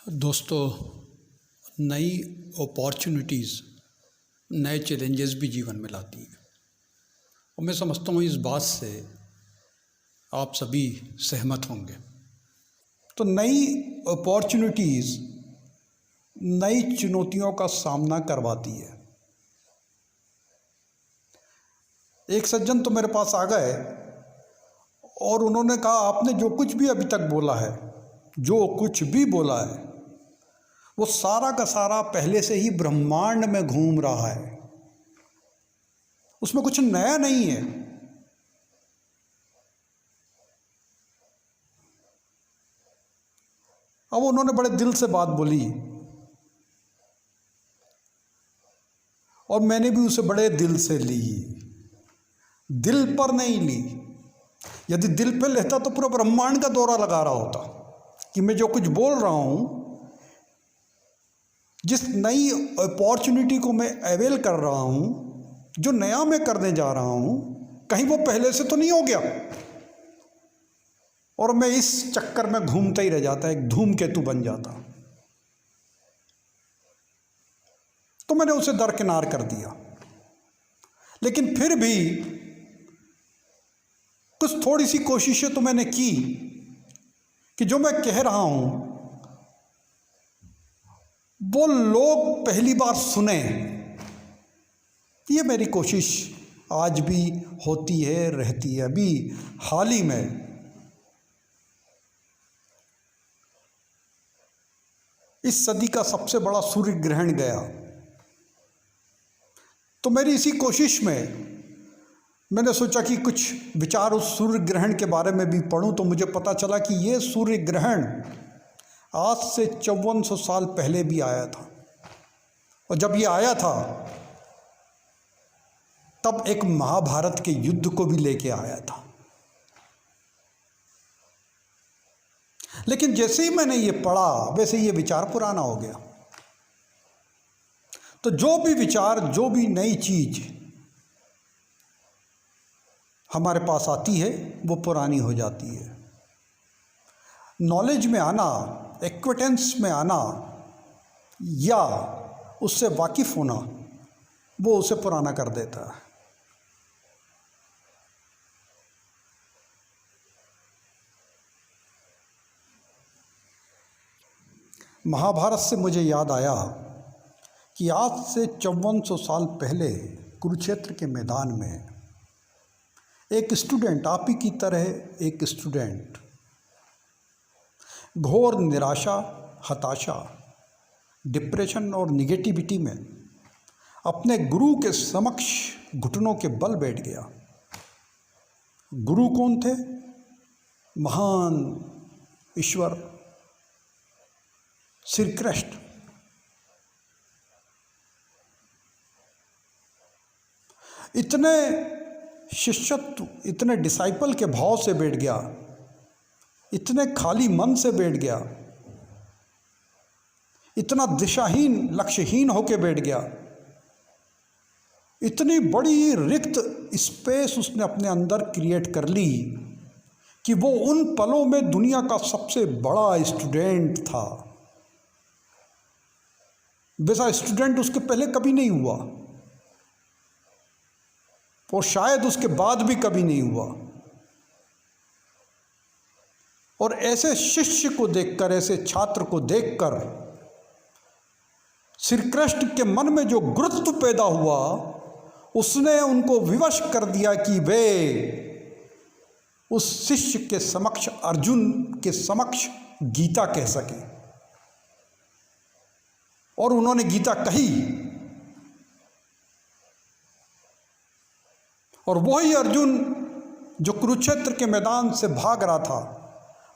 दोस्तों, नई अपॉर्चुनिटीज़ नए चैलेंजेस भी जीवन में लाती है और मैं समझता हूँ इस बात से आप सभी सहमत होंगे। तो नई अपॉर्चुनिटीज़ नई चुनौतियों का सामना करवाती है। एक सज्जन तो मेरे पास आ गए और उन्होंने कहा, आपने जो कुछ भी अभी तक बोला है, जो कुछ भी बोला है, वो सारा का सारा पहले से ही ब्रह्मांड में घूम रहा है, उसमें कुछ नया नहीं है। अब उन्होंने बड़े दिल से बात बोली और मैंने भी उसे बड़े दिल से ली। दिल पर नहीं ली। यदि दिल पर लेता तो पूरा ब्रह्मांड का दौरा लगा रहा होता कि मैं जो कुछ बोल रहा हूं, जिस नई अपॉर्चुनिटी को मैं अवेल कर रहा हूं, जो नया मैं करने जा रहा हूं, कहीं वो पहले से तो नहीं हो गया और मैं इस चक्कर में घूमता ही रह जाता, एक धूमकेतु बन जाता। तो मैंने उसे दरकिनार कर दिया। लेकिन फिर भी कुछ थोड़ी सी कोशिशें तो मैंने की कि जो मैं कह रहा हूं वो लोग पहली बार सुने। ये मेरी कोशिश आज भी होती है, रहती है। अभी हाल ही में इस सदी का सबसे बड़ा सूर्य ग्रहण गया, तो मेरी इसी कोशिश में मैंने सोचा कि कुछ विचार उस सूर्य ग्रहण के बारे में भी पढूं। तो मुझे पता चला कि ये सूर्य ग्रहण आज से 5400 साल पहले भी आया था और जब ये आया था तब एक महाभारत के युद्ध को भी लेके आया था। लेकिन जैसे ही मैंने ये पढ़ा वैसे ये विचार पुराना हो गया। तो जो भी विचार, जो भी नई चीज हमारे पास आती है वो पुरानी हो जाती है। नॉलेज में आना, एक्विटेंस में आना या उससे वाकिफ होना, वो उसे पुराना कर देता है। महाभारत से मुझे याद आया कि आज से 5400 साल पहले कुरुक्षेत्र के मैदान में एक स्टूडेंट, आप ही की तरह एक स्टूडेंट, घोर निराशा, हताशा, डिप्रेशन और निगेटिविटी में अपने गुरु के समक्ष घुटनों के बल बैठ गया। गुरु कौन थे? महान ईश्वर श्री कृष्ण। इतने शिष्यत्व, इतने डिसाइपल के भाव से बैठ गया, इतने खाली मन से बैठ गया, इतना दिशाहीन, लक्ष्यहीन होकर बैठ गया, इतनी बड़ी रिक्त स्पेस उसने अपने अंदर क्रिएट कर ली कि वो उन पलों में दुनिया का सबसे बड़ा स्टूडेंट था। वैसा स्टूडेंट उसके पहले कभी नहीं हुआ और शायद उसके बाद भी कभी नहीं हुआ। और ऐसे शिष्य को देखकर, ऐसे छात्र को देखकर श्री कृष्ण के मन में जो गुरुत्व पैदा हुआ, उसने उनको विवश कर दिया कि वे उस शिष्य के समक्ष, अर्जुन के समक्ष गीता कह सके। और उन्होंने गीता कही और वही अर्जुन जो कुरुक्षेत्र के मैदान से भाग रहा था,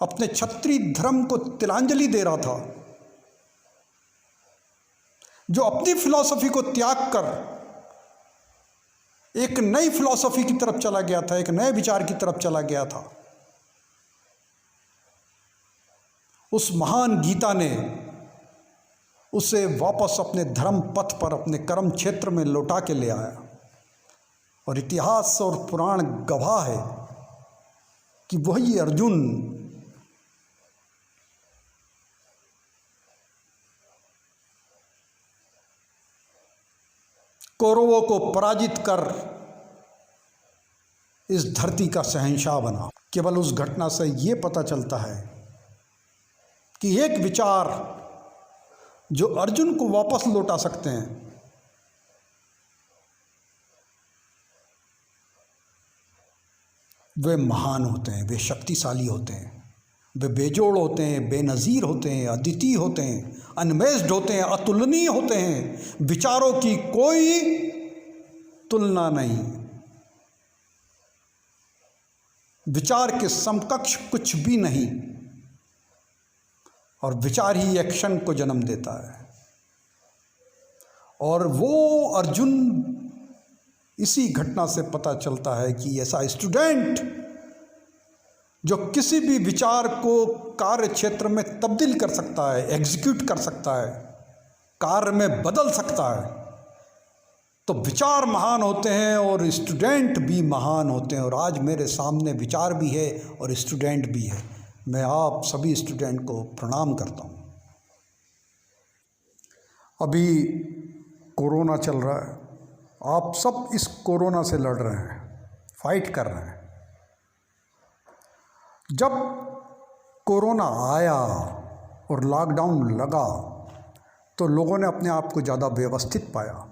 अपने क्षत्रिय धर्म को तिलांजलि दे रहा था, जो अपनी फिलॉसफी को त्याग कर एक नई फिलॉसफी की तरफ चला गया था, एक नए विचार की तरफ चला गया था, उस महान गीता ने उसे वापस अपने धर्म पथ पर, अपने कर्म क्षेत्र में लौटा के ले आया। और इतिहास और पुराण गवाह है कि वही अर्जुन कौरवों को पराजित कर इस धरती का शहंशाह बना। केवल उस घटना से ये पता चलता है कि एक विचार जो अर्जुन को वापस लौटा सकते हैं, वे महान होते हैं, वे शक्तिशाली होते हैं, वे बेजोड़ होते हैं, बेनज़ीर होते हैं, अद्वितीय होते हैं, अनमेज्ड होते हैं, अतुलनीय होते हैं। विचारों की कोई तुलना नहीं, विचार के समकक्ष कुछ भी नहीं, और विचार ही एक्शन को जन्म देता है। और वो अर्जुन, इसी घटना से पता चलता है कि ऐसा स्टूडेंट जो किसी भी विचार को कार्य क्षेत्र में तब्दील कर सकता है, एग्जीक्यूट कर सकता है, कार्य में बदल सकता है, तो विचार महान होते हैं और स्टूडेंट भी महान होते हैं। और आज मेरे सामने विचार भी है और स्टूडेंट भी है। मैं आप सभी स्टूडेंट को प्रणाम करता हूँ। अभी कोरोना चल रहा है, आप सब इस कोरोना से लड़ रहे हैं, फाइट कर रहे हैं। जब कोरोना आया और लॉकडाउन लगा तो लोगों ने अपने आप को ज़्यादा व्यवस्थित पाया,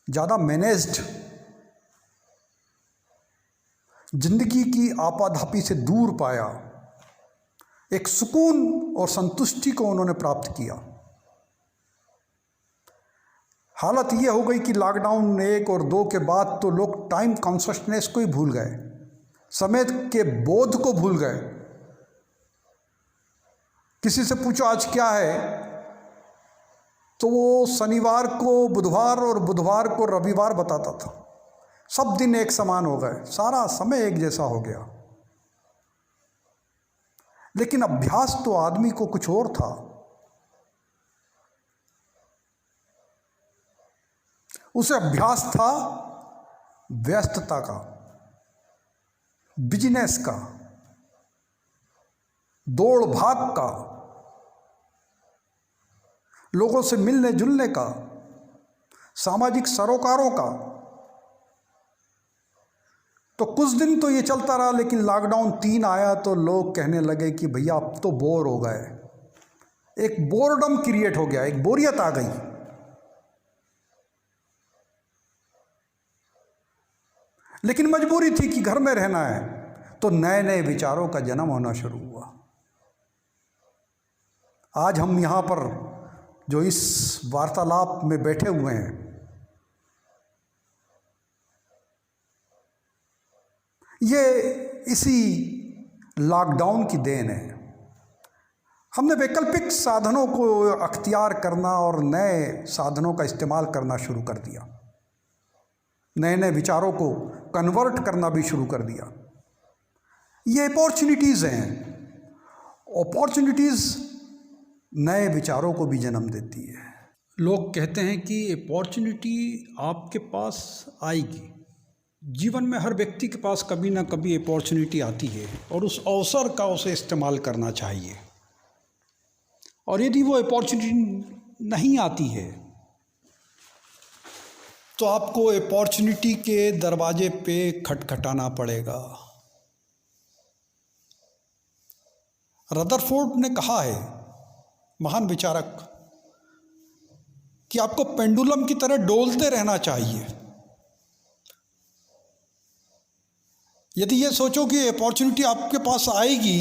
ज़्यादा मैनेज्ड, जिंदगी की आपाधापी से दूर पाया, एक सुकून और संतुष्टि को उन्होंने प्राप्त किया। हालत ये हो गई कि लॉकडाउन 1 और 2 के बाद तो लोग टाइम कॉन्शसनेस को ही भूल गए, समय के बोध को भूल गए। किसी से पूछो आज क्या है, तो वो शनिवार को बुधवार और बुधवार को रविवार बताता था। सब दिन एक समान हो गए, सारा समय एक जैसा हो गया। लेकिन अभ्यास तो आदमी को कुछ और था। उसे अभ्यास था व्यस्तता का, बिजनेस का, दौड़ भाग का, लोगों से मिलने जुलने का, सामाजिक सरोकारों का। तो कुछ दिन तो ये चलता रहा, लेकिन लॉकडाउन 3 आया तो लोग कहने लगे कि भैया अब तो बोर हो गए। एक बोरडम क्रिएट हो गया, एक बोरियत आ गई। लेकिन मजबूरी थी कि घर में रहना है, तो नए नए विचारों का जन्म होना शुरू हुआ। आज हम यहाँ पर जो इस वार्तालाप में बैठे हुए हैं, ये इसी लॉकडाउन की देन है। हमने वैकल्पिक साधनों को अख्तियार करना और नए साधनों का इस्तेमाल करना शुरू कर दिया, नए नए विचारों को कन्वर्ट करना भी शुरू कर दिया। ये अपॉर्चुनिटीज़ हैं, अपॉर्चुनिटीज़ नए विचारों को भी जन्म देती है। लोग कहते हैं कि अपॉर्चुनिटी आपके पास आएगी। जीवन में हर व्यक्ति के पास कभी ना कभी अपॉर्चुनिटी आती है और उस अवसर का उसे इस्तेमाल करना चाहिए। और यदि वो अपॉर्चुनिटी नहीं आती है तो आपको अपॉर्चुनिटी के दरवाजे पे खटखटाना पड़ेगा। रदरफोर्ड ने कहा है, महान विचारक, कि आपको पेंडुलम की तरह डोलते रहना चाहिए। यदि ये सोचो कि अपॉर्चुनिटी आपके पास आएगी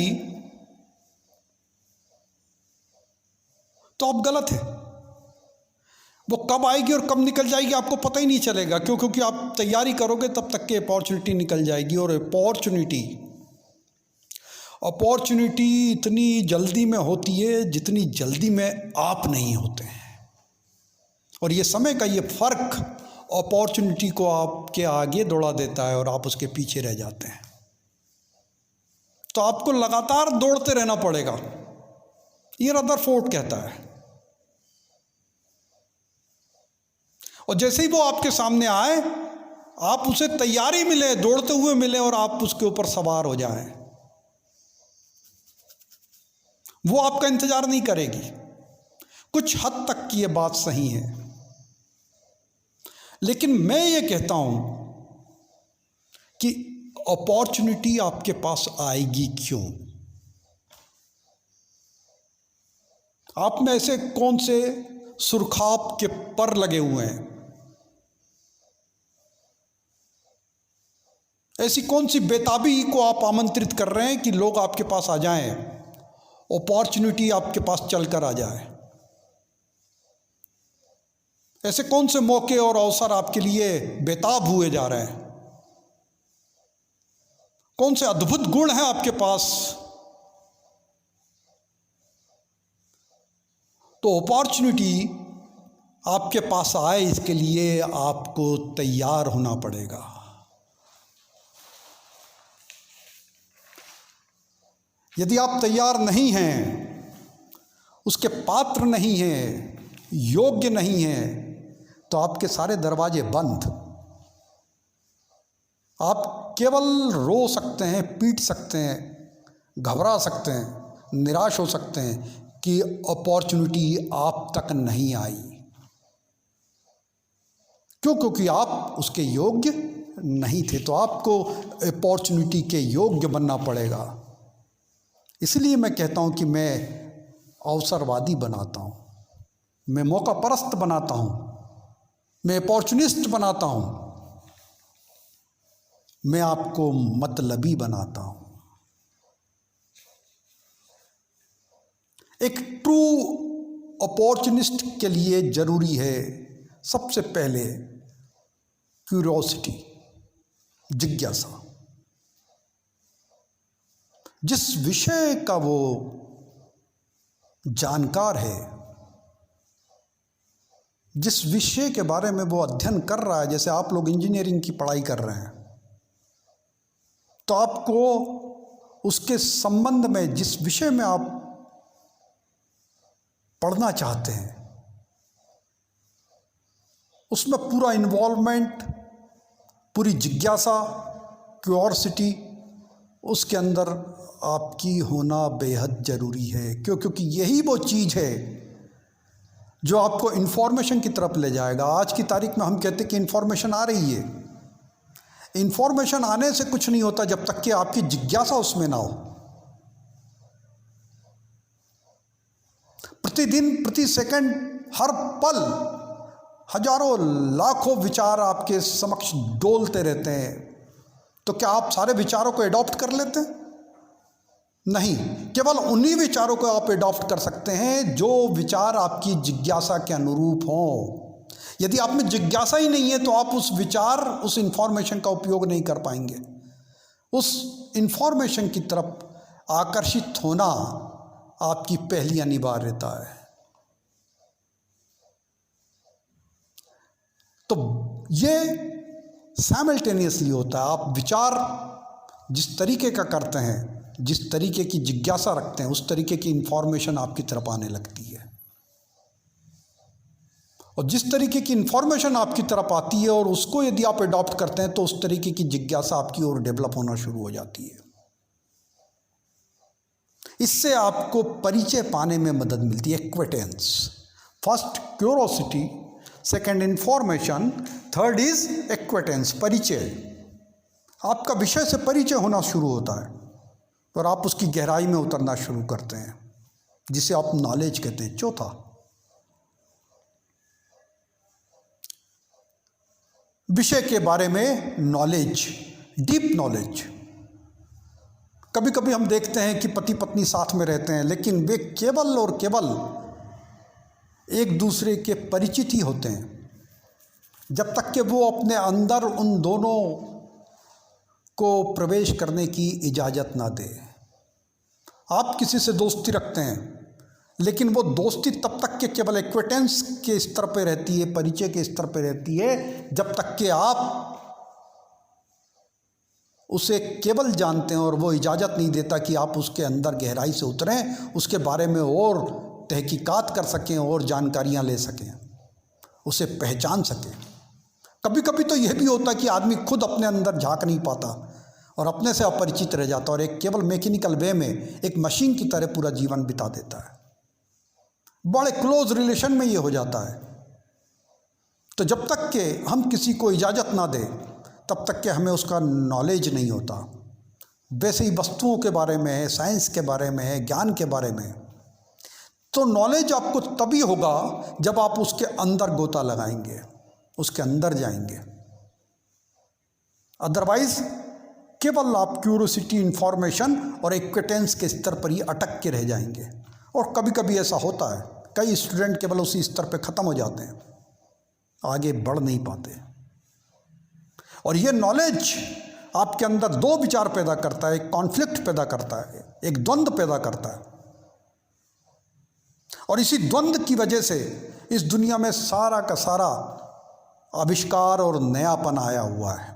तो आप गलत है। वो कब आएगी और कब निकल जाएगी आपको पता ही नहीं चलेगा, क्योंकि आप तैयारी करोगे तब तक के अपॉर्चुनिटी निकल जाएगी। और अपॉर्चुनिटी इतनी जल्दी में होती है जितनी जल्दी में आप नहीं होते हैं। और ये समय का ये फ़र्क अपॉर्चुनिटी को आपके आगे दौड़ा देता है और आप उसके पीछे रह जाते हैं। तो आपको लगातार दौड़ते रहना पड़ेगा, ये रदरफोर्ड कहता है। और जैसे ही वो आपके सामने आए, आप उसे तैयारी मिले, दौड़ते हुए मिले और आप उसके ऊपर सवार हो जाएं। वो आपका इंतजार नहीं करेगी। कुछ हद तक की ये बात सही है। लेकिन मैं ये कहता हूं कि अपॉर्चुनिटी आपके पास आएगी क्यों? आप में ऐसे कौन से सुरखाब के पर लगे हुए हैं? ऐसी कौन सी बेताबी को आप आमंत्रित कर रहे हैं कि लोग आपके पास आ जाएं, अपॉर्चुनिटी आपके पास चलकर आ जाए? ऐसे कौन से मौके और अवसर आपके लिए बेताब हुए जा रहे हैं? कौन से अद्भुत गुण हैं आपके पास? तो अपॉर्चुनिटी आपके पास आए, इसके लिए आपको तैयार होना पड़ेगा। यदि आप तैयार नहीं हैं, उसके पात्र नहीं हैं, योग्य नहीं हैं, तो आपके सारे दरवाजे बंद। आप केवल रो सकते हैं, पीट सकते हैं, घबरा सकते हैं, निराश हो सकते हैं कि अपॉर्चुनिटी आप तक नहीं आई। क्यों? क्योंकि आप उसके योग्य नहीं थे। तो आपको अपॉर्चुनिटी के योग्य बनना पड़ेगा। इसलिए मैं कहता हूं कि मैं अवसरवादी बनाता हूं, मैं मौका परस्त बनाता हूं, मैं अपॉर्चुनिस्ट बनाता हूं, मैं आपको मतलबी बनाता हूं। एक ट्रू अपॉर्चुनिस्ट के लिए जरूरी है सबसे पहले क्यूरियोसिटी, जिज्ञासा। जिस विषय का वो जानकार है, जिस विषय के बारे में वो अध्ययन कर रहा है, जैसे आप लोग इंजीनियरिंग की पढ़ाई कर रहे हैं, तो आपको उसके संबंध में, जिस विषय में आप पढ़ना चाहते हैं, उसमें पूरा इन्वॉल्वमेंट, पूरी जिज्ञासा, क्यूरियोसिटी उसके अंदर आपकी होना बेहद ज़रूरी है। क्यों? क्योंकि यही वो चीज़ है जो आपको इन्फॉर्मेशन की तरफ ले जाएगा। आज की तारीख में हम कहते हैं कि इन्फॉर्मेशन आ रही है। इन्फॉर्मेशन आने से कुछ नहीं होता जब तक कि आपकी जिज्ञासा उसमें ना हो। प्रतिदिन, प्रति सेकंड, हर पल हजारों लाखों विचार आपके समक्ष डोलते रहते हैं। तो क्या आप सारे विचारों को एडॉप्ट कर लेते हैं? नहीं, केवल उन्हीं विचारों को आप एडॉप्ट कर सकते हैं जो विचार आपकी जिज्ञासा के अनुरूप हों। यदि आप में जिज्ञासा ही नहीं है तो आप उस विचार, उस इंफॉर्मेशन का उपयोग नहीं कर पाएंगे। उस इंफॉर्मेशन की तरफ आकर्षित होना आपकी पहली अनिवार्यता है। तो ये साइमल्टेनियसली होता है। आप विचार जिस तरीके का करते हैं, जिस तरीके की जिज्ञासा रखते हैं, उस तरीके की इंफॉर्मेशन आपकी तरफ आने लगती है। और जिस तरीके की इंफॉर्मेशन आपकी तरफ आती है और उसको यदि आप एडॉप्ट करते हैं, तो उस तरीके की जिज्ञासा आपकी ओर डेवलप होना शुरू हो जाती है। इससे आपको परिचय पाने में मदद मिलती है, acquaintance. First curiosity, second information, third is acquaintance, परिचय। आपका विषय से परिचय होना शुरू होता है और आप उसकी गहराई में उतरना शुरू करते हैं, जिसे आप नॉलेज कहते हैं। चौथा, विषय के बारे में नॉलेज, डीप नॉलेज। कभी कभी हम देखते हैं कि पति पत्नी साथ में रहते हैं, लेकिन वे केवल और केवल एक दूसरे के परिचित ही होते हैं, जब तक कि वो अपने अंदर उन दोनों को प्रवेश करने की इजाज़त ना दे। आप किसी से दोस्ती रखते हैं, लेकिन वो दोस्ती तब तक के केवल एक्वेटेंस के स्तर पे रहती है, परिचय के स्तर पे रहती है, जब तक कि आप उसे केवल जानते हैं और वो इजाज़त नहीं देता कि आप उसके अंदर गहराई से उतरें, उसके बारे में और तहकीकात कर सकें और जानकारियां ले सकें, उसे पहचान सकें। कभी कभी तो यह भी होता कि आदमी खुद अपने अंदर झांक नहीं पाता और अपने से अपरिचित रह जाता और एक केवल मैकेनिकल वे में, एक मशीन की तरह पूरा जीवन बिता देता है। बड़े क्लोज रिलेशन में ये हो जाता है। तो जब तक कि हम किसी को इजाज़त ना दें तब तक कि हमें उसका नॉलेज नहीं होता। वैसे ही वस्तुओं के बारे में है, साइंस के बारे में है, ज्ञान के बारे में। तो नॉलेज आपको तभी होगा जब आप उसके अंदर गोता लगाएंगे, उसके अंदर जाएंगे। अदरवाइज केवल आप क्यूरोसिटी, इंफॉर्मेशन और एक्विटेंस के स्तर पर ही अटक के रह जाएंगे। और कभी कभी ऐसा होता है, कई स्टूडेंट केवल उसी स्तर पर ख़त्म हो जाते हैं, आगे बढ़ नहीं पाते। और ये नॉलेज आपके अंदर दो विचार पैदा करता है, एक कॉन्फ्लिक्ट पैदा करता है, एक द्वंद्व पैदा करता है। और इसी द्वंद्व की वजह से इस दुनिया में सारा का सारा आविष्कार और नयापन आया हुआ है,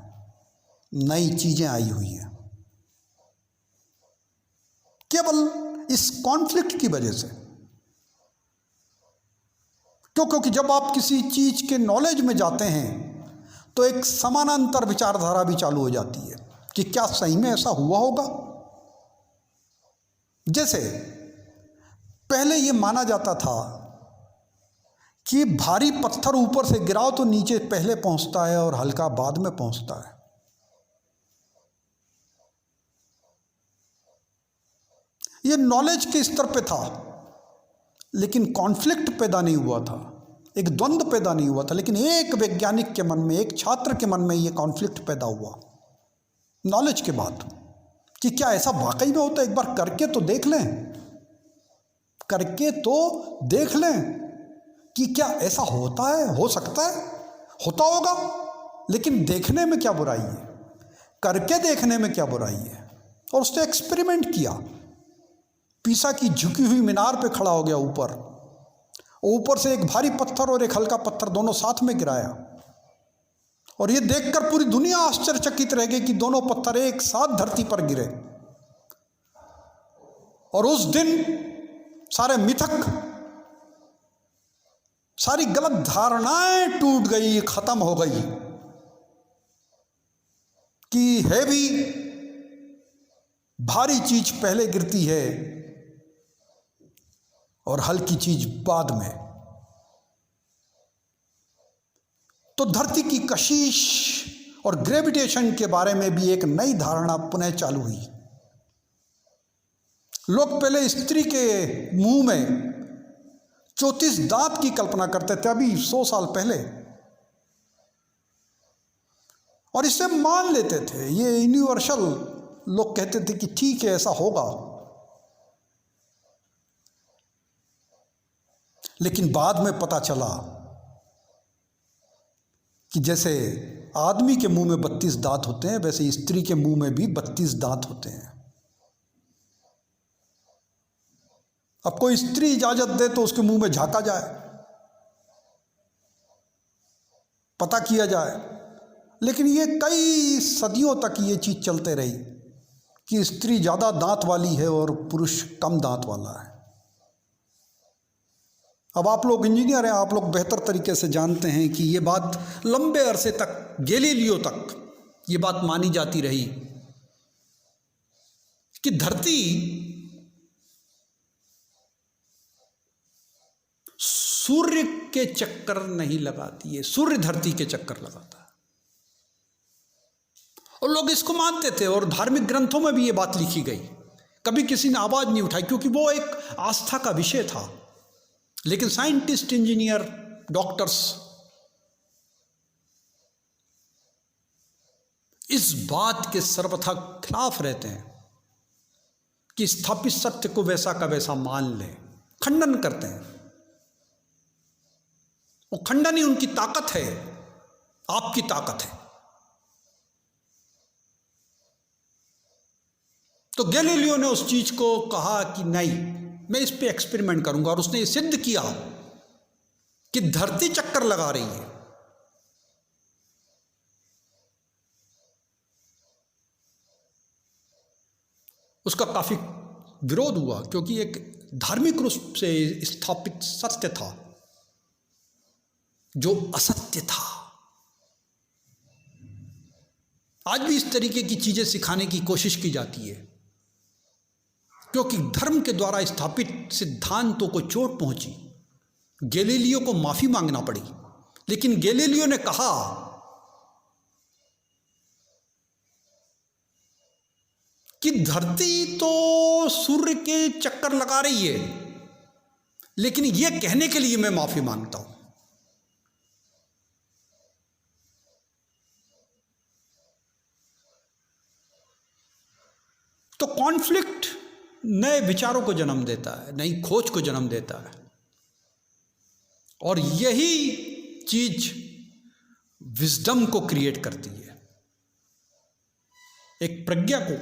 नई चीजें आई हुई हैं, केवल इस कॉन्फ्लिक्ट की वजह से। क्योंकि जब आप किसी चीज के नॉलेज में जाते हैं तो एक समानांतर विचारधारा भी चालू हो जाती है कि क्या सही में ऐसा हुआ होगा। जैसे पहले ये माना जाता था कि भारी पत्थर ऊपर से गिराओ तो नीचे पहले पहुंचता है और हल्का बाद में पहुंचता है। ये नॉलेज के स्तर पे था, लेकिन कॉन्फ्लिक्ट पैदा नहीं हुआ था, एक द्वंद्व पैदा नहीं हुआ था। लेकिन एक वैज्ञानिक के मन में, एक छात्र के मन में ये कॉन्फ्लिक्ट पैदा हुआ नॉलेज के बाद कि क्या ऐसा वाकई में होता है, एक बार करके तो देख लें, करके तो देख लें कि क्या ऐसा होता है, हो सकता है, होता होगा। लेकिन देखने में क्या बुराई है, करके देखने में क्या बुराई है। और उसने एक्सपेरिमेंट किया, पीसा की झुकी हुई मीनार पे खड़ा हो गया ऊपर से एक भारी पत्थर और एक हल्का पत्थर दोनों साथ में गिराया, और ये देखकर पूरी दुनिया आश्चर्यचकित रह गई कि दोनों पत्थर एक साथ धरती पर गिरे। और उस दिन सारे मिथक, सारी गलत धारणाएं टूट गई, खत्म हो गई कि हैवी भारी चीज पहले गिरती है और हल्की चीज बाद में। तो धरती की कशिश और ग्रेविटेशन के बारे में भी एक नई धारणा पुनः चालू हुई। लोग पहले स्त्री के मुंह में 34 दांत की कल्पना करते थे, अभी 100 साल पहले, और इसे मान लेते थे, ये यूनिवर्सल लोग कहते थे कि ठीक है ऐसा होगा। लेकिन बाद में पता चला कि जैसे आदमी के मुंह में 32 दांत होते हैं, वैसे स्त्री के मुंह में भी 32 दांत होते हैं। अब कोई स्त्री इजाजत दे तो उसके मुंह में झांका जाए, पता किया जाए। लेकिन ये कई सदियों तक ये चीज चलते रही कि स्त्री ज्यादा दांत वाली है और पुरुष कम दांत वाला है। अब आप लोग इंजीनियर हैं, आप लोग बेहतर तरीके से जानते हैं कि ये बात लंबे अरसे तक, गैलीलियो तक ये बात मानी जाती रही कि धरती सूर्य के चक्कर नहीं लगाती है, सूर्य धरती के चक्कर लगाता है। और लोग इसको मानते थे और धार्मिक ग्रंथों में भी ये बात लिखी गई। कभी किसी ने आवाज नहीं उठाई क्योंकि वो एक आस्था का विषय था। लेकिन साइंटिस्ट, इंजीनियर, डॉक्टर्स इस बात के सर्वथा खिलाफ रहते हैं कि स्थापित सत्य को वैसा का वैसा मान ले, खंडन करते हैं। वो खंडन ही उनकी ताकत है, आपकी ताकत है। तो गैलीलियो ने उस चीज को कहा कि नहीं, मैं इस पे एक्सपेरिमेंट करूंगा, और उसने ये सिद्ध किया कि धरती चक्कर लगा रही है। उसका काफी विरोध हुआ क्योंकि एक धार्मिक रूप से स्थापित सत्य था जो असत्य था। आज भी इस तरीके की चीजें सिखाने की कोशिश की जाती है क्योंकि धर्म के द्वारा स्थापित सिद्धांतों को चोट पहुंची। गैलीलियो को माफी मांगना पड़ी, लेकिन गैलीलियो ने कहा कि धरती तो सूर्य के चक्कर लगा रही है, लेकिन यह कहने के लिए मैं माफी मांगता हूं। तो कॉन्फ्लिक्ट नए विचारों को जन्म देता है, नई खोज को जन्म देता है, और यही चीज विजडम को क्रिएट करती है। एक प्रज्ञा को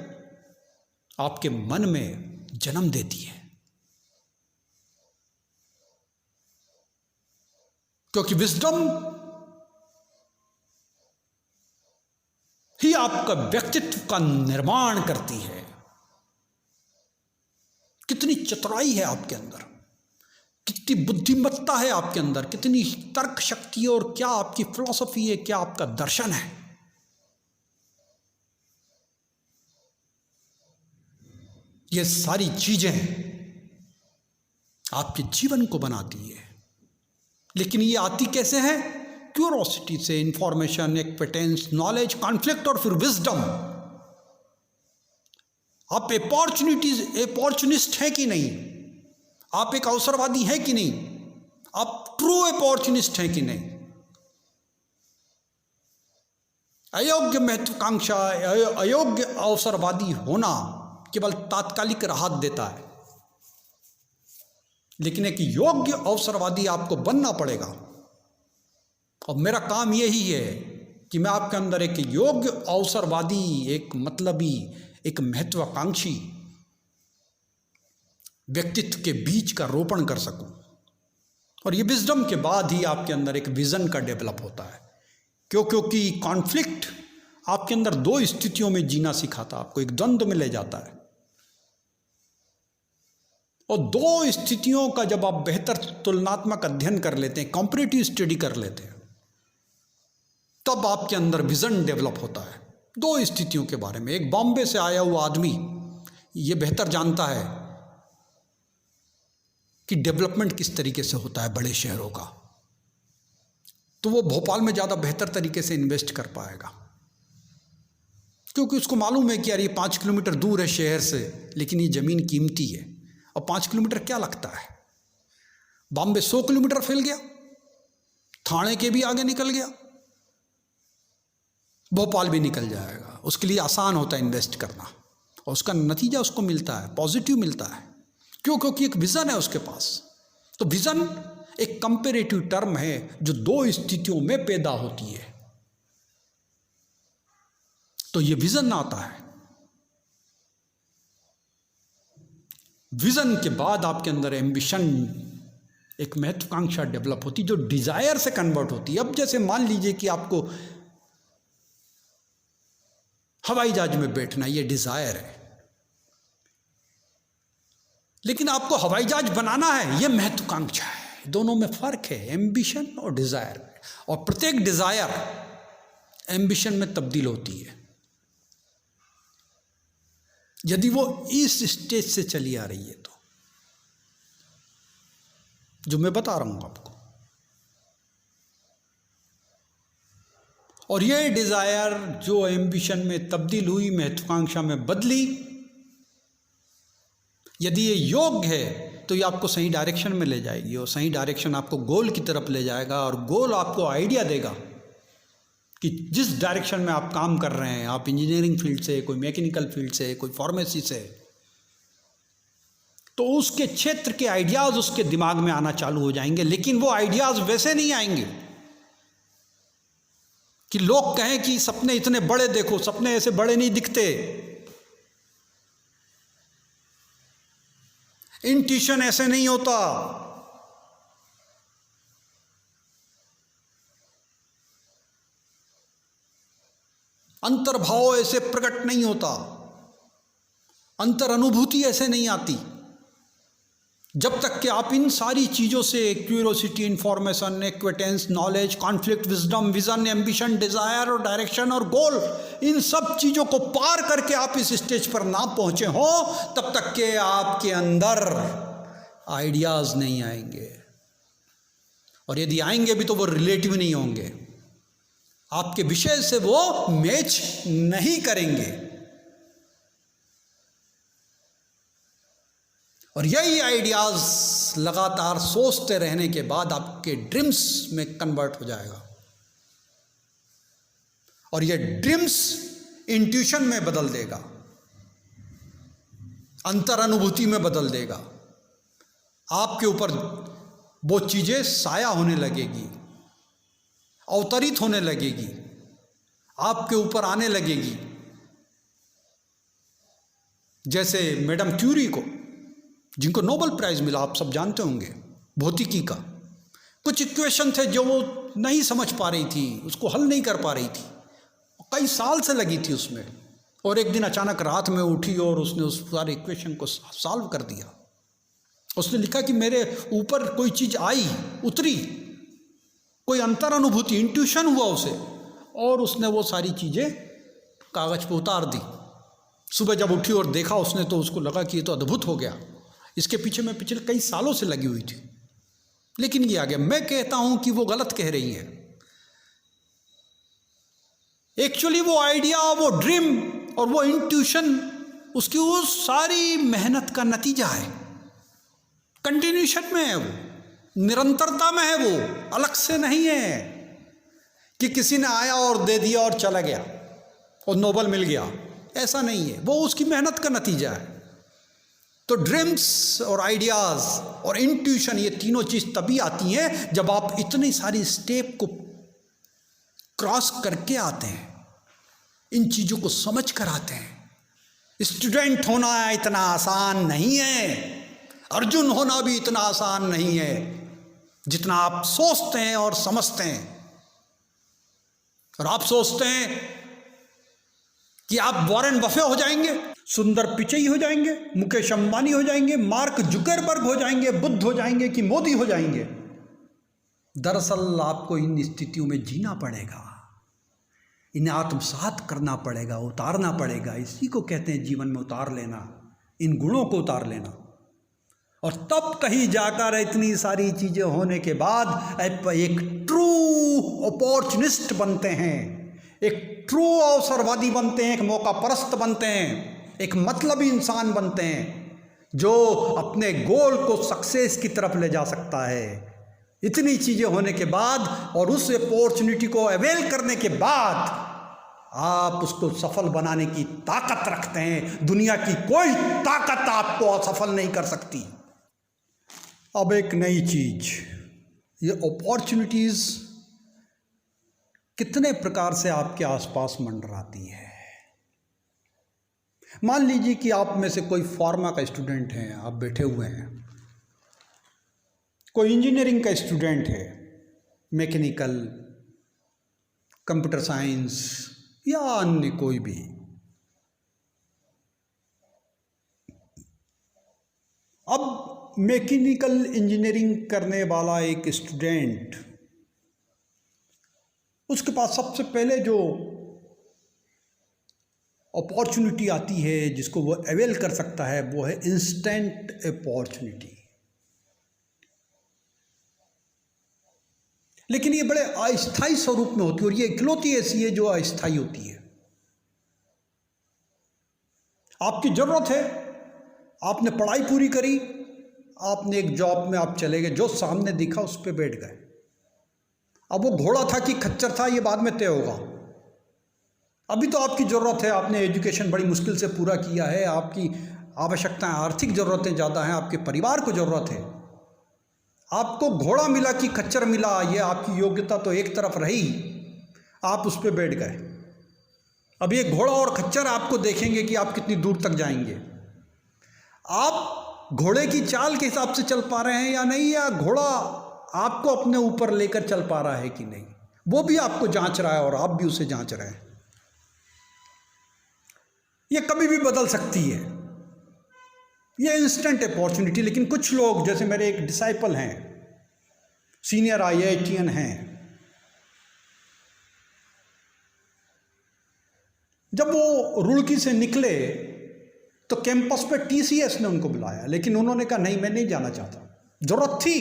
आपके मन में जन्म देती है, क्योंकि विजडम ही आपका व्यक्तित्व का निर्माण करती है। कितनी चतुराई है आपके अंदर, कितनी बुद्धिमत्ता है आपके अंदर, कितनी तर्क शक्ति है, और क्या आपकी फिलॉसफी है, क्या आपका दर्शन है। ये सारी चीजें आपके जीवन को बनाती है। लेकिन ये आती कैसे है? क्यूरोसिटी से, इंफॉर्मेशन, एक्सपीरियंस, नॉलेज, कॉन्फ्लिक्ट और फिर विजडम। आप अपॉर्चुनिस्ट हैं कि नहीं? आप एक अवसरवादी हैं कि नहीं? आप ट्रू अपॉर्चुनिस्ट हैं कि नहीं? अयोग्य महत्वाकांक्षा, अयोग्य अवसरवादी होना केवल तात्कालिक राहत देता है, लेकिन एक योग्य अवसरवादी आपको बनना पड़ेगा। और मेरा काम यही है कि मैं आपके अंदर एक योग्य अवसरवादी, एक मतलबी, एक महत्वाकांक्षी व्यक्तित्व के बीज का रोपण कर सकूं। और ये विजडम के बाद ही आपके अंदर एक विजन का डेवलप होता है। क्योंकि कॉन्फ्लिक्ट आपके अंदर दो स्थितियों में जीना सिखाता है, आपको एक द्वंद्व में ले जाता है। और दो स्थितियों का जब आप बेहतर तुलनात्मक अध्ययन कर लेते हैं, कंपैरेटिव स्टडी कर लेते हैं, तब आपके अंदर विजन डेवलप होता है दो स्थितियों के बारे में। एक बॉम्बे से आया हुआ आदमी ये बेहतर जानता है कि डेवलपमेंट किस तरीके से होता है बड़े शहरों का, तो वो भोपाल में ज़्यादा बेहतर तरीके से इन्वेस्ट कर पाएगा, क्योंकि उसको मालूम है कि यार ये 5 किलोमीटर दूर है शहर से, लेकिन ये ज़मीन कीमती है। और 5 किलोमीटर क्या लगता है? बॉम्बे 100 किलोमीटर फैल गया, थाने के भी आगे निकल गया, भोपाल भी निकल जाएगा। उसके लिए आसान होता है इन्वेस्ट करना, और उसका नतीजा उसको मिलता है, पॉजिटिव मिलता है। क्यों? क्योंकि एक विज़न है उसके पास। तो विज़न एक कंपैरेटिव टर्म है जो दो स्थितियों में पैदा होती है। तो ये विज़न आता है। विज़न के बाद आपके अंदर एम्बिशन, एक महत्वाकांक्षा डेवलप होती है जो डिजायर से कन्वर्ट होती है। अब जैसे मान लीजिए कि आपको हवाई जहाज में बैठना, ये डिजायर है, लेकिन आपको हवाई जहाज बनाना है, ये महत्वाकांक्षा है। दोनों में फर्क है, एम्बिशन और डिजायर। और प्रत्येक डिजायर एम्बिशन में तब्दील होती है यदि वो इस स्टेज से चली आ रही है, तो जो मैं बता रहा हूं आपको। और ये डिजायर जो एम्बिशन में तब्दील हुई, महत्वाकांक्षा में बदली, यदि ये योग्य है तो ये आपको सही डायरेक्शन में ले जाएगी, और सही डायरेक्शन आपको गोल की तरफ ले जाएगा, और गोल आपको आइडिया देगा कि जिस डायरेक्शन में आप काम कर रहे हैं, आप इंजीनियरिंग फील्ड से, कोई मैकेनिकल फील्ड से, कोई फार्मेसी से, तो उसके क्षेत्र के आइडियाज उसके दिमाग में आना चालू हो जाएंगे। लेकिन वो आइडियाज वैसे नहीं आएंगे कि लोग कहें कि सपने इतने बड़े देखो, सपने ऐसे बड़े नहीं दिखते, इंट्यूशन ऐसे नहीं होता, अंतर्भाव ऐसे प्रकट नहीं होता, अंतर अनुभूति ऐसे नहीं आती, जब तक कि आप इन सारी चीज़ों से, curiosity, information, acquaintance, knowledge, conflict, wisdom, vision, ambition, desire और डायरेक्शन और गोल, इन सब चीज़ों को पार करके आप इस स्टेज पर ना पहुंचे हो, तब तक के आपके अंदर आइडियाज़ नहीं आएंगे। और यदि आएंगे भी तो वो रिलेटिव नहीं होंगे, आपके विषय से वो मैच नहीं करेंगे। और यही आइडियाज लगातार सोचते रहने के बाद आपके ड्रीम्स में कन्वर्ट हो जाएगा, और ये ड्रीम्स इंट्यूशन में बदल देगा, अंतर अनुभूति में बदल देगा। आपके ऊपर वो चीजें साया होने लगेगी, अवतरित होने लगेगी, आपके ऊपर आने लगेगी। जैसे मैडम क्यूरी को, जिनको नोबेल प्राइज मिला, आप सब जानते होंगे, भौतिकी का, कुछ इक्वेशन थे जो वो नहीं समझ पा रही थी, उसको हल नहीं कर पा रही थी, कई साल से लगी थी उसमें, और एक दिन अचानक रात में उठी और उसने उस सारे इक्वेशन को सॉल्व कर दिया। उसने लिखा कि मेरे ऊपर कोई चीज़ आई, उतरी, कोई अंतर अनुभूति, इंट्यूशन हुआ उसे, और उसने वो सारी चीज़ें कागज़ पे उतार दी। सुबह जब उठी और देखा उसने, तो उसको लगा कि ये तो अद्भुत हो गया, इसके पीछे मैं पिछले कई सालों से लगी हुई थी, लेकिन ये आ गया। मैं कहता हूँ कि वो गलत कह रही है। एक्चुअली वो आइडिया, वो ड्रीम और वो इंट्यूशन उसकी वो सारी मेहनत का नतीजा है, कंटिन्यूशन में है, वो निरंतरता में है, वो अलग से नहीं है कि किसी ने आया और दे दिया और चला गया और नोबेल मिल गया, ऐसा नहीं है, वो उसकी मेहनत का नतीजा है। तो ड्रीम्स और आइडियाज और इंट्यूशन, ये तीनों चीज तभी आती हैं जब आप इतनी सारी स्टेप को क्रॉस करके आते हैं, इन चीजों को समझ कर आते हैं। स्टूडेंट होना इतना आसान नहीं है, अर्जुन होना भी इतना आसान नहीं है जितना आप सोचते हैं और समझते हैं। और आप सोचते हैं कि आप वॉरेन बफे हो जाएंगे, सुंदर पिचई हो जाएंगे, मुकेश अंबानी हो जाएंगे, मार्क जुकरबर्ग हो जाएंगे, बुद्ध हो जाएंगे, कि मोदी हो जाएंगे। दरअसल आपको इन स्थितियों में जीना पड़ेगा, इन्हें आत्मसात करना पड़ेगा, उतारना पड़ेगा। इसी को कहते हैं जीवन में उतार लेना, इन गुणों को उतार लेना। और तब कहीं जाकर इतनी सारी चीजें होने के बाद एक ट्रू अपॉर्चुनिस्ट बनते हैं, एक ट्रू अवसरवादी बनते हैं, एक मौका परस्त बनते हैं, एक मतलबी इंसान बनते हैं जो अपने गोल को सक्सेस की तरफ ले जा सकता है। इतनी चीजें होने के बाद और उस अपॉर्चुनिटी को अवेल करने के बाद आप उसको सफल बनाने की ताकत रखते हैं। दुनिया की कोई ताकत आपको असफल नहीं कर सकती। अब एक नई चीज, ये अपॉर्चुनिटीज कितने प्रकार से आपके आसपास मंडराती है। मान लीजिए कि आप में से कोई फार्मा का स्टूडेंट है, आप बैठे हुए हैं, कोई इंजीनियरिंग का स्टूडेंट है, मैकेनिकल, कंप्यूटर साइंस या अन्य कोई भी। अब मैकेनिकल इंजीनियरिंग करने वाला एक स्टूडेंट, उसके पास सबसे पहले जो अपॉर्चुनिटी आती है जिसको वो अवेल कर सकता है, वो है इंस्टेंट अपॉर्चुनिटी। लेकिन ये बड़े अस्थायी स्वरूप में होती है, और ये इकलौती ऐसी है जो अस्थायी होती है। आपकी जरूरत है, आपने पढ़ाई पूरी करी, आपने एक जॉब में आप चले गए, जो सामने दिखा उस पर बैठ गए। अब वो घोड़ा था कि खच्चर था, ये बाद में तय होगा। अभी तो आपकी ज़रूरत है, आपने एजुकेशन बड़ी मुश्किल से पूरा किया है, आपकी आवश्यकताएं, आर्थिक ज़रूरतें ज़्यादा हैं, आपके परिवार को ज़रूरत है। आपको घोड़ा मिला कि खच्चर मिला, ये आपकी योग्यता तो एक तरफ रही, आप उस पर बैठ गए। अब ये घोड़ा और खच्चर आपको देखेंगे कि आप कितनी दूर तक जाएंगे। आप घोड़े की चाल के हिसाब से चल पा रहे हैं या नहीं, या घोड़ा आपको अपने ऊपर लेकर चल पा रहा है कि नहीं, वो भी आपको जांच रहा है और आप भी उसे जांच रहे हैं। ये कभी भी बदल सकती है, ये इंस्टेंट अपॉर्चुनिटी। लेकिन कुछ लोग, जैसे मेरे एक डिसाइपल हैं, सीनियर IITian हैं, जब वो रुड़की से निकले तो कैंपस पे TCS ने उनको बुलाया, लेकिन उन्होंने कहा नहीं, मैं नहीं जाना चाहता। जरूरत थी,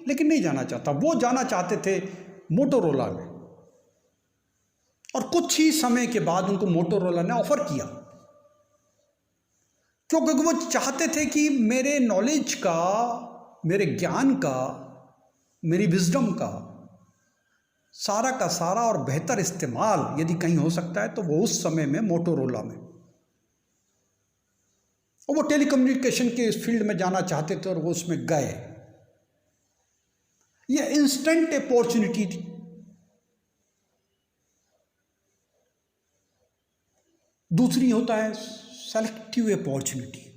लेकिन नहीं जाना चाहता। वो जाना चाहते थे मोटोरोला में, और कुछ ही समय के बाद उनको मोटोरोला ने ऑफर किया, क्योंकि वो चाहते थे कि मेरे नॉलेज का, मेरे ज्ञान का, मेरी विजडम का सारा और बेहतर इस्तेमाल यदि कहीं हो सकता है तो वो उस समय में मोटोरोला में, और वो टेलीकम्युनिकेशन के इस फील्ड में जाना चाहते थे और वो उसमें गए। ये इंस्टेंट अपॉर्चुनिटी थी। दूसरी होता है सेलेक्टिव अपॉर्चुनिटी,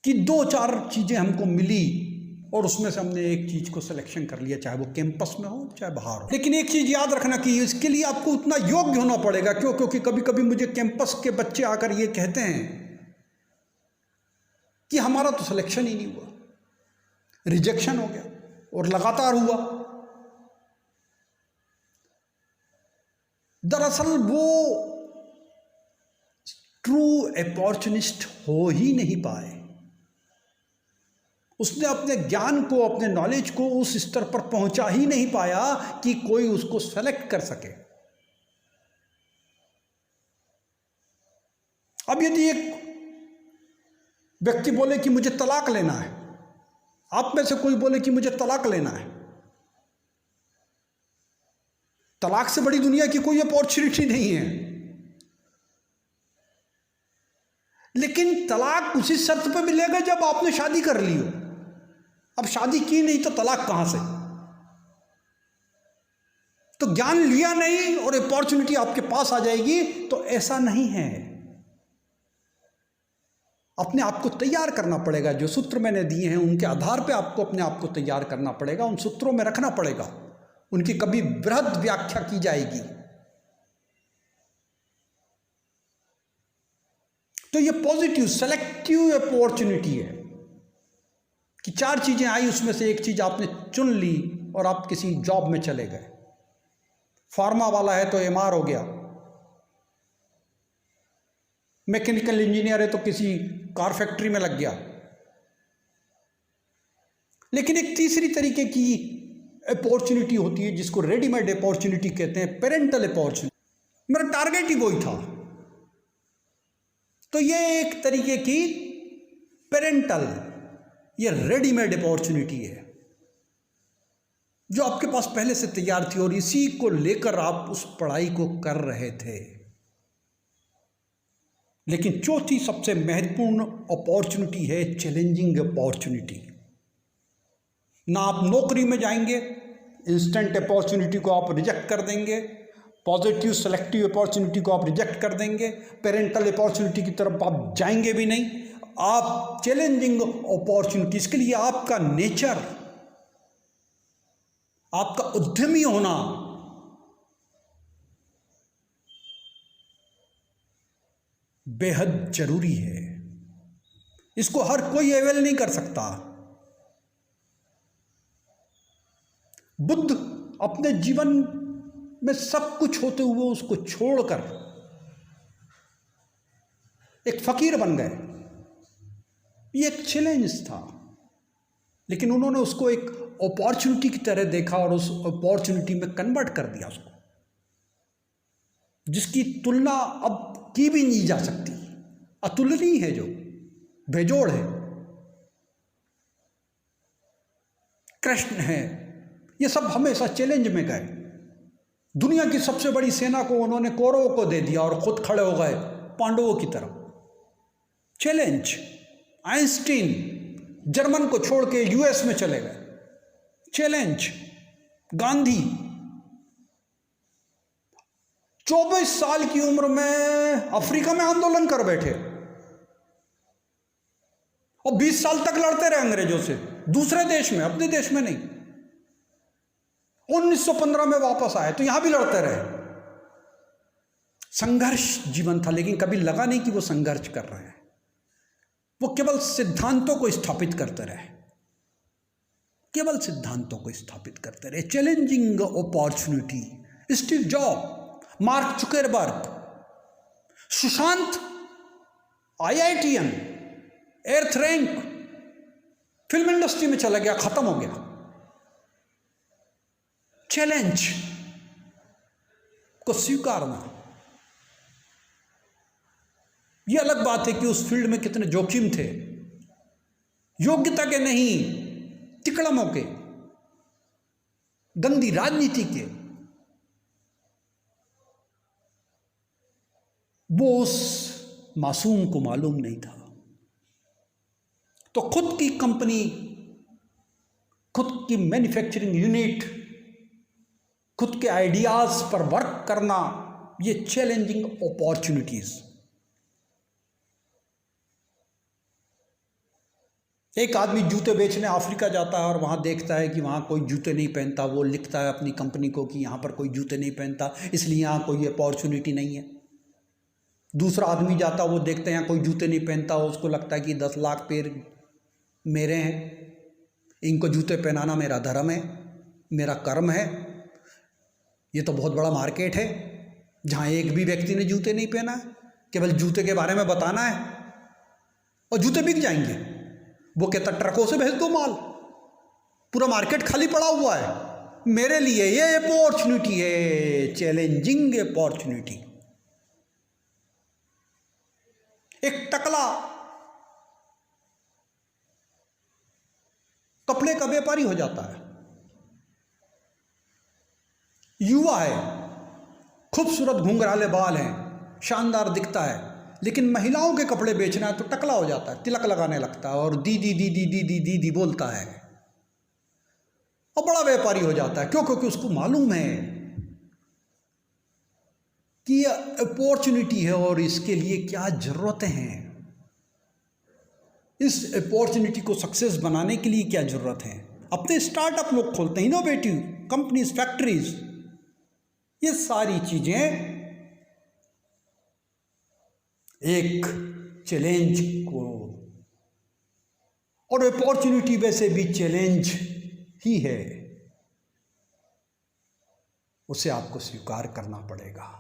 कि 2-4 चीजें हमको मिली और उसमें से हमने एक चीज को सिलेक्शन कर लिया, चाहे वो कैंपस में हो चाहे बाहर हो। लेकिन एक चीज याद रखना कि इसके लिए आपको उतना योग्य होना पड़ेगा। क्यों? क्योंकि कभी कभी मुझे कैंपस के बच्चे आकर ये कहते हैं कि हमारा तो सिलेक्शन ही नहीं हुआ, रिजेक्शन हो गया, और लगातार हुआ। दरअसल वो ट्रू अपॉर्चुनिस्ट हो ही नहीं पाए। उसने अपने ज्ञान को, अपने नॉलेज को उस स्तर पर पहुंचा ही नहीं पाया कि कोई उसको सेलेक्ट कर सके। अब यदि एक व्यक्ति बोले कि मुझे तलाक लेना है, आप में से कोई बोले कि मुझे तलाक लेना है, तलाक से बड़ी दुनिया की कोई अपॉर्चुनिटी नहीं है। लेकिन तलाक उसी शर्त पे मिलेगा जब आपने शादी कर ली हो। अब शादी की नहीं तो तलाक कहां से? तो ज्ञान लिया नहीं और अपॉर्चुनिटी आपके पास आ जाएगी, तो ऐसा नहीं है। अपने आप को तैयार करना पड़ेगा। जो सूत्र मैंने दिए हैं उनके आधार पे आपको अपने आप को तैयार करना पड़ेगा, उन सूत्रों में रखना पड़ेगा। उनकी कभी बृहद व्याख्या की जाएगी। तो ये पॉजिटिव सेलेक्टिव अपॉर्चुनिटी है कि 4 चीजें आई, उसमें से एक चीज आपने चुन ली और आप किसी जॉब में चले गए। फार्मा वाला है तो एमआर हो गया, मैकेनिकल इंजीनियर है तो किसी कार फैक्ट्री में लग गया। लेकिन एक तीसरी तरीके की अपॉर्चुनिटी होती है जिसको रेडीमेड अपॉर्चुनिटी कहते हैं, पेरेंटल अपॉर्चुनिटी। मेरा टारगेट ही वही था। तो ये एक तरीके की पेरेंटल, ये रेडीमेड अपॉर्चुनिटी है जो आपके पास पहले से तैयार थी और इसी को लेकर आप उस पढ़ाई को कर रहे थे। लेकिन चौथी सबसे महत्वपूर्ण अपॉर्चुनिटी है चैलेंजिंग अपॉर्चुनिटी। ना आप नौकरी में जाएंगे, इंस्टेंट अपॉर्चुनिटी को आप रिजेक्ट कर देंगे, पॉजिटिव सेलेक्टिव अपॉर्चुनिटी को आप रिजेक्ट कर देंगे, पेरेंटल अपॉर्चुनिटी की तरफ आप जाएंगे भी नहीं। आप चैलेंजिंग अपॉर्चुनिटीज के लिए आपका नेचर, आपका उद्यमी होना बेहद जरूरी है। इसको हर कोई अवेल नहीं कर सकता। बुद्ध अपने जीवन में सब कुछ होते हुए उसको छोड़कर एक फकीर बन गए। ये एक चैलेंज था, लेकिन उन्होंने उसको एक अपॉर्चुनिटी की तरह देखा और उस अपॉर्चुनिटी में कन्वर्ट कर दिया उसको, जिसकी तुलना अब की भी नहीं जा सकती। अतुलनीय है, जो बेजोड़ है। कृष्ण है, ये सब हमेशा चैलेंज में गए। दुनिया की सबसे बड़ी सेना को उन्होंने कौरवों को दे दिया और खुद खड़े हो गए पांडवों की तरफ। चैलेंज। आइंस्टीन जर्मन को छोड़ के यूएस में चले गए। चैलेंज। गांधी 24 साल की उम्र में अफ्रीका में आंदोलन कर बैठे और 20 साल तक लड़ते रहे अंग्रेजों से, दूसरे देश में, अपने देश में नहीं। 1915 में वापस आए तो यहां भी लड़ते रहे। संघर्ष जीवन था, लेकिन कभी लगा नहीं कि वो संघर्ष कर रहे हैं। वो केवल सिद्धांतों को स्थापित करते रहे, केवल सिद्धांतों को स्थापित करते रहे। Challenging opportunity. Steve Job, Mark Zuckerberg, Sushant IITian, एर्थ रैंक फिल्म इंडस्ट्री में चला गया, खत्म हो गया। चैलेंज को स्वीकारना, यह अलग बात है कि उस फील्ड में कितने जोखिम थे, योग्यता के नहीं, तिकड़मों के, गंदी राजनीति के, वो उस मासूम को मालूम नहीं था। तो खुद की कंपनी, खुद की मैन्युफैक्चरिंग यूनिट, खुद के आइडियाज पर वर्क करना, ये चैलेंजिंग अपॉर्चुनिटीज। एक आदमी जूते बेचने अफ्रीका जाता है और वहाँ देखता है कि वहाँ कोई जूते नहीं पहनता, वो लिखता है अपनी कंपनी को कि यहाँ पर कोई जूते नहीं पहनता, इसलिए यहाँ कोई अपॉर्चुनिटी नहीं है। दूसरा आदमी जाता, वो देखते हैं यहाँ कोई जूते नहीं पहनता, उसको लगता है कि 10 लाख पैर मेरे हैं, इनको जूते पहनाना मेरा धर्म है, मेरा कर्म है, ये तो बहुत बड़ा मार्केट है जहाँ एक भी व्यक्ति ने जूते नहीं पहना है, केवल जूते के बारे में बताना है और जूते बिक जाएंगे। वो कहता ट्रकों से भेज दो माल, पूरा मार्केट खाली पड़ा हुआ है, मेरे लिए ये अपॉर्चुनिटी है, चैलेंजिंग अपॉर्चुनिटी। एक टकला कपड़े का व्यापारी हो जाता है, युवा है, खूबसूरत घुंघराले बाल हैं, शानदार दिखता है, लेकिन महिलाओं के कपड़े बेचना है तो टकला हो जाता है, तिलक लगाने लगता है और दीदी दीदी दीदी दीदी बोलता है और बड़ा व्यापारी हो जाता है। क्यों? क्योंकि उसको मालूम है कि ये अपॉर्चुनिटी है और इसके लिए क्या जरूरतें हैं, इस अपॉर्चुनिटी को सक्सेस बनाने के लिए क्या जरूरत है। अपने स्टार्टअप लोग खोलते हैं, इनोवेटिव कंपनीज, फैक्ट्रीज, ये सारी चीजें एक चैलेंज को, और अपॉर्चुनिटी वैसे भी चैलेंज ही है, उसे आपको स्वीकार करना पड़ेगा।